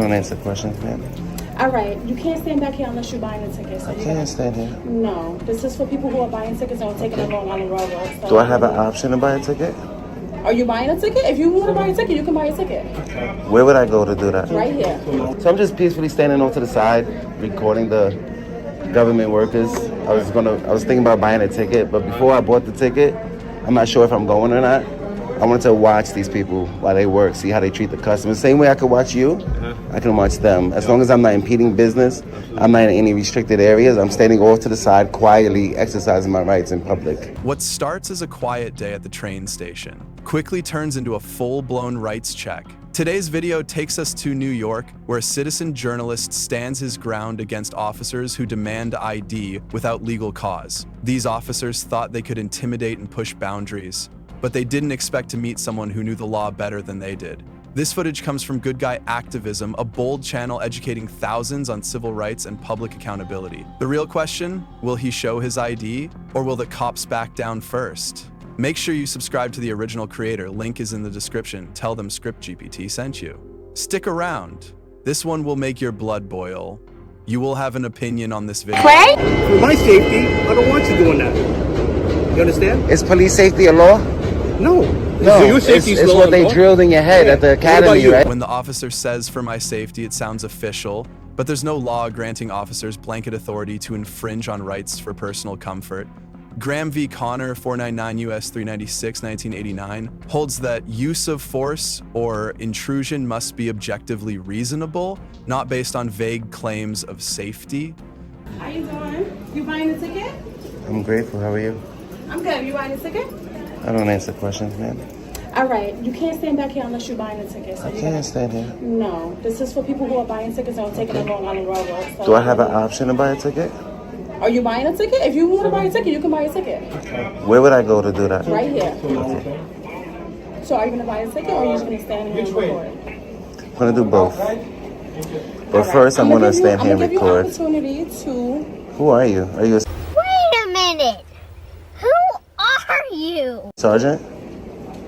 don't answer questions, man. All right, you can't stand back here unless you're buying a ticket. So I can't stand here. No, this is for people who are buying tickets and taking a Long Island Railroad. So Do I have an option to buy a ticket? Are you buying a ticket? If you want to buy a ticket, you can buy a ticket. Where would I go to do that? Right here. So I'm just peacefully standing off to the side, recording the government workers. I was thinking about buying a ticket, but before I bought the ticket, I'm not sure if I'm going or not. I wanted to watch these people while they work, see how they treat the customers. Same way I could watch you, I can watch them. As long as I'm not impeding business, I'm not in any restricted areas, I'm standing off to the side, quietly exercising my rights in public. What starts as a quiet day at the train station quickly turns into a full-blown rights check. Today's video takes us to New York, where a citizen journalist stands his ground against officers who demand ID without legal cause. These officers thought they could intimidate and push boundaries, but they didn't expect to meet someone who knew the law better than they did. This footage comes from Good Guy Activism, a bold channel educating thousands on civil rights and public accountability. The real question, will he show his ID, or will the cops back down first? Make sure you subscribe to the original creator, link is in the description. Tell them ScriptGPT sent you. Stick around. This one will make your blood boil. You will have an opinion on this video. For my safety, I don't want you doing that. You understand? Is police safety a law? No. No, your safety it's what they drilled in your head at the academy, right? When the officer says "for my safety," it sounds official, but there's no law granting officers blanket authority to infringe on rights for personal comfort. Graham v. Connor, 499 U.S. 396, 1989, holds that use of force or intrusion must be objectively reasonable, not based on vague claims of safety. How you doing? You buying a ticket? I'm grateful, how are you? I'm good. You buying a ticket? I don't answer questions, man. All right, you can't stand back here unless you're buying a ticket. So I can't stand here. No, this is for people who are buying tickets and taking a Long Island Railroad. So Do I have an option to buy a ticket? Are you buying a ticket? If you want to buy a ticket, you can buy a ticket. Where would I go to do that? Right here. Okay. So are you going to buy a ticket or are you just going to stand here and record? I'm going to do both. But first, I'm going to stand here and record. I'm going to give you an opportunity to... Who are you? Are you a Wait a minute. Who are you? sergeant?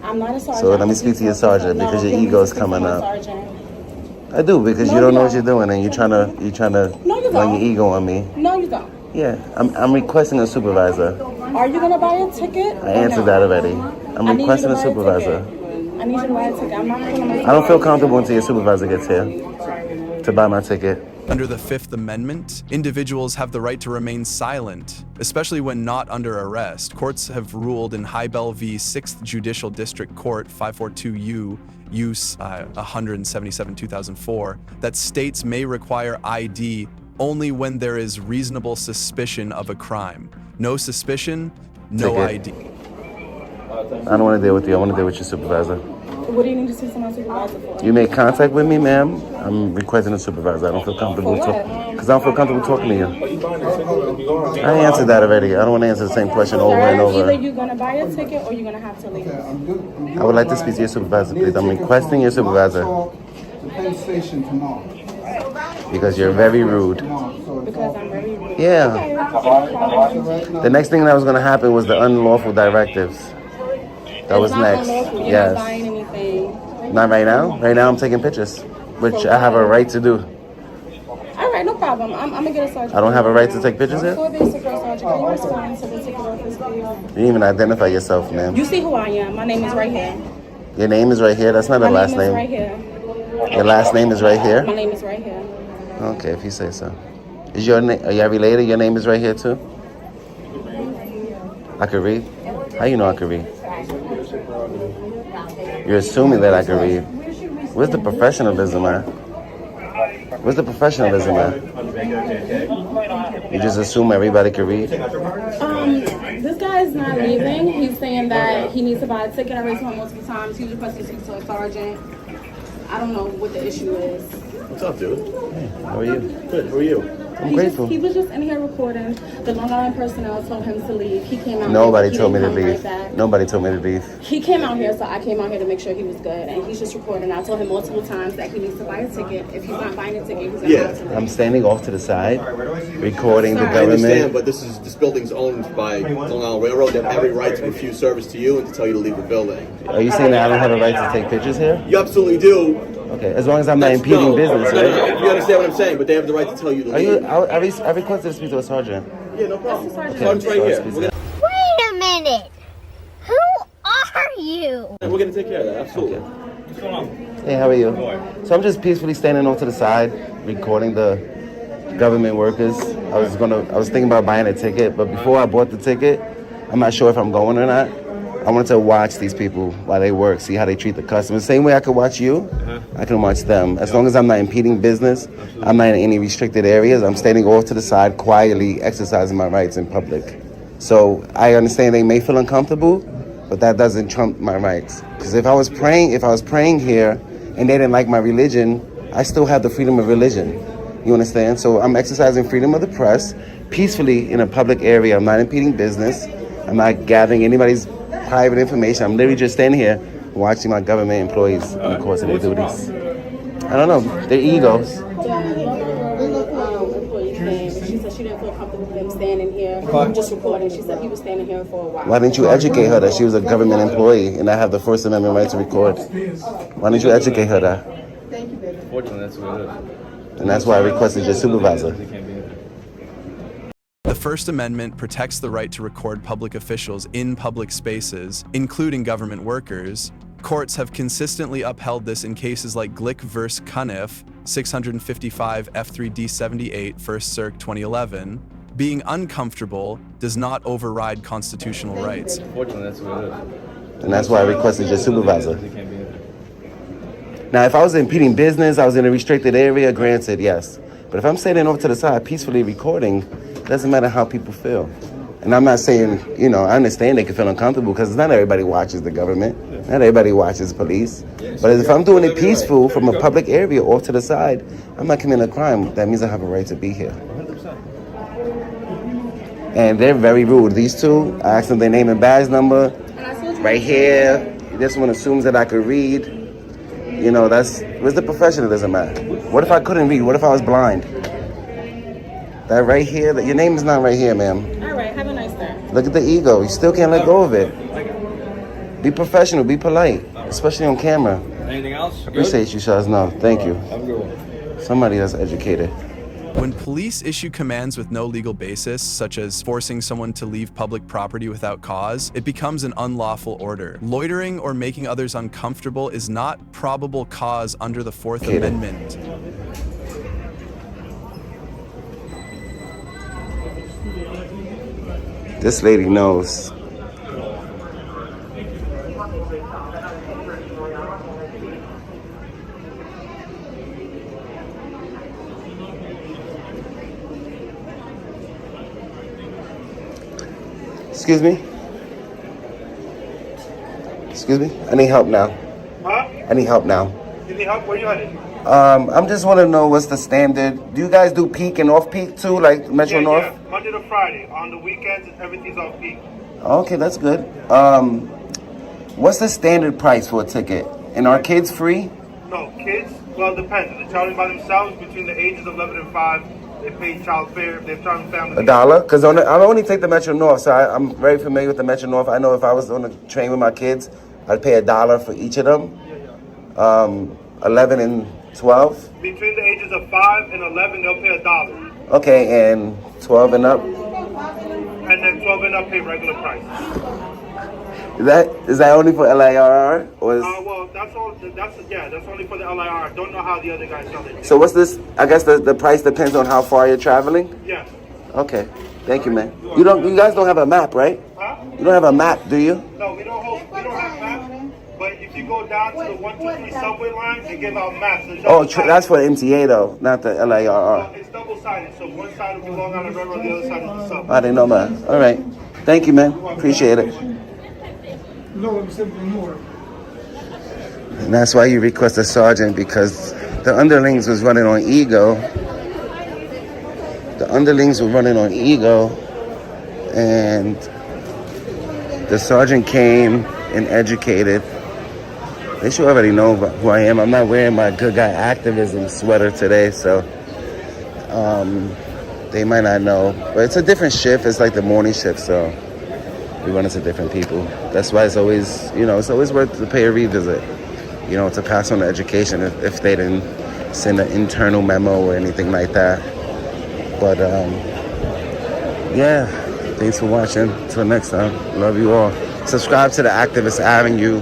I'm not a sergeant. So let me speak to your sergeant because your ego's coming up. Sergeant. I do, because you don't know what you're doing and you're trying to run your ego on me. No, you don't. Yeah, I'm requesting a supervisor. Are you going to buy a ticket? I answered that already. I'm requesting a supervisor. I need you to buy a ticket. I'm not going to make I don't feel comfortable until your supervisor gets here to buy my ticket. Under the Fifth Amendment, individuals have the right to remain silent, especially when not under arrest. Courts have ruled in Hybel v. 6th Judicial District Court, 542U, use 177, 2004, that states may require ID only when there is reasonable suspicion of a crime. No suspicion, no Ticket. ID. I don't want to deal with you. I want to deal with your supervisor. What do you need to see someone supervisor for? You make contact with me, ma'am. I'm requesting a supervisor. I don't feel comfortable talking. Because I don't feel comfortable talking to you. I answered that already. I don't want to answer the same question over and over. Either you're going to buy a ticket or you're going to have to leave. I would like to speak to your supervisor, please. I'm requesting your supervisor. Because you're very rude. Because I'm very rude. Yeah. Okay. The next thing that was going to happen was the unlawful directives. That was next. Unlawful. You're Yes. not buying anything. Not right now. Right now I'm taking pictures, which I have a right to do. All right, no problem. I'm going to get a sergeant. I don't have a right to take pictures here? For basic sergeant, can you respond to the ticket office, please? You didn't even identify yourself, ma'am. You see who I am. My name is right here. Your name is right here. That's not a last My name is name. right here. Your last name is right here? My name is right here. Okay, if you say so. Is your name, are you related? Your name is right here too? I could read? How you know I could read? You're assuming that I could read. Where's the professionalism at? Where's the professionalism at? You just assume everybody can read? This guy is not leaving. He's saying that he needs to buy a ticket. I raised him multiple times. He's requesting to speak to a sergeant. I don't know what the issue is. What's up, dude? Hey, how are you? Good. How are you? I'm grateful. He was just in here recording. The Long Island personnel told him to leave. He came out. Nobody here. told me to He didn't come leave. right back. Nobody told me to leave. He came out here, so I came out here to make sure he was good. And he's just recording. I told him multiple times that he needs to buy a ticket. If he's not buying a ticket, he's not have to leave. I'm standing off to the side, recording the Sorry. I understand, government. but this building's owned by Long Island Railroad. They have every right to refuse service to you and to tell you to leave the building. Are you saying that I don't have a right to take pictures here? You absolutely do. Okay, as long as I'm not impeding business, No, right? you understand what I'm saying, but they have the right to tell you to leave. I requested to speak to a sergeant. Yeah, no problem. Sergeant. Sergeant's right here. Sorry, Wait a minute. Who are you? We're gonna take care of that. Absolutely. Hey, how are you? So I'm just peacefully standing off to the side, recording the government workers. I was thinking about buying a ticket, but before I bought the ticket, I'm not sure if I'm going or not. I wanted to watch these people while they work, see how they treat the customers. Same way I could watch you, I can watch them. As long as I'm not impeding business, I'm not in any restricted areas. I'm standing off to the side, quietly exercising my rights in public. So I understand they may feel uncomfortable, but that doesn't trump my rights. Because if I was praying here and they didn't like my religion, I still have the freedom of religion. You understand? So I'm exercising freedom of the press peacefully in a public area. I'm not impeding business. I'm not gathering anybody's private information. I'm literally just standing here watching my government employees in the course of their duties. I don't know, their egos. She said she didn't feel comfortable with him standing here, just recording. She said he was standing here for a while. Why didn't you educate her that she was a government employee and I have the First Amendment right to record? Why didn't you educate her that? Fortunately, that's what it is. And that's why I requested your supervisor. The First Amendment protects the right to record public officials in public spaces, including government workers. Courts have consistently upheld this in cases like Glick vs. Cuniff, 655 F3D 78, First Circ 2011. Being uncomfortable does not override constitutional rights. Fortunately, that's what it is. And that's why I requested your supervisor. Now, if I was impeding business, I was in a restricted area, granted, yes. But if I'm standing over to the side peacefully recording, it doesn't matter how people feel. And I'm not saying, I understand they can feel uncomfortable because not everybody watches the government. Not everybody watches police. But if I'm doing it peaceful from a public area off to the side, I'm not committing a crime. That means I have a right to be here. And they're very rude. These two, I asked them their name and badge number. Right here. This one assumes that I could read. Where's the professionalism at? What if I couldn't read? What if I was blind? That right here, your name is not right here, ma'am. All right, have a nice day. Look at the ego. You still can't let go of it. Be professional, be polite, especially on camera. Anything else? Appreciate you, Shaz. No, thank you. Have a good one. Somebody that's educated. When police issue commands with no legal basis, such as forcing someone to leave public property without cause, it becomes an unlawful order. Loitering or making others uncomfortable is not probable cause under the Fourth Amendment. This lady knows. Excuse me? Excuse me? I need help now. Huh? I need help now. You need help? Where you headed? I'm just want to know what's the standard. Do you guys do peak and off peak too, like Metro North? Yeah, Monday to Friday. On the weekends, everything's off peak. Okay, that's good. What's the standard price for a ticket? And are kids free? No, kids, well, it depends. If they're traveling by themselves between the ages of 11 and 5, they pay child fare. If they're traveling family. $1? Because I only take the Metro North, so I'm very familiar with the Metro North. I know if I was on a train with my kids, I'd pay $1 for each of them. 11 and 12? Between the ages of 5 and 11, they'll pay $1. Okay, and 12 and up? And then 12 and up pay regular price. Is that only for LIRR? Or is, Well, that's all. That's only for the LIR. I don't know how the other guys sell it. so what's this? I guess the price depends on how far you're traveling? Yeah. Okay, thank you, man. You guys don't have a map, right? Huh? You don't have a map, do you? No, we don't have maps. But if you go down to the 123 subway line, they give out maps. Oh, that's for the MTA though, not the LIRR. It's double-sided, so one side will be Long Island Railroad, the other side is the subway. I didn't know that. All right. Thank you, man. Appreciate it. And that's why you request a sergeant, because the underlings was running on ego. The underlings were running on ego, and the sergeant came and educated. They should already know who I am. I'm not wearing my good guy activism sweater today, so they might not know. But it's a different shift. It's like the morning shift, so we run into different people. That's why it's always, it's always worth to pay a revisit. to pass on the education if they didn't send an internal memo or anything like that. But yeah, thanks for watching. Till next time, love you all. Subscribe to the Activist Avenue.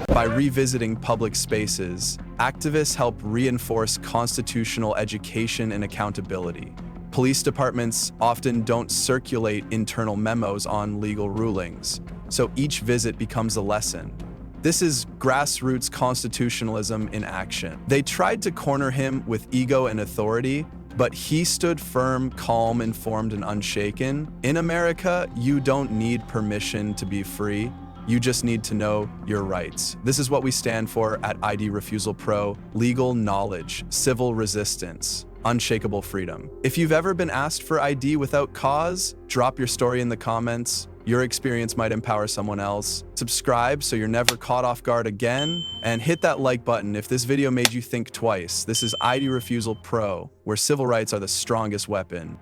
By revisiting public spaces, activists help reinforce constitutional education and accountability. Police departments often don't circulate internal memos on legal rulings, so each visit becomes a lesson. This is grassroots constitutionalism in action. They tried to corner him with ego and authority, but he stood firm, calm, informed, and unshaken. In America, you don't need permission to be free. You just need to know your rights. This is what we stand for at ID Refusal Pro: legal knowledge, civil resistance, unshakable freedom. If you've ever been asked for ID without cause, drop your story in the comments. Your experience might empower someone else. Subscribe so you're never caught off guard again, and hit that like button if this video made you think twice. This is ID Refusal Pro, where civil rights are the strongest weapon.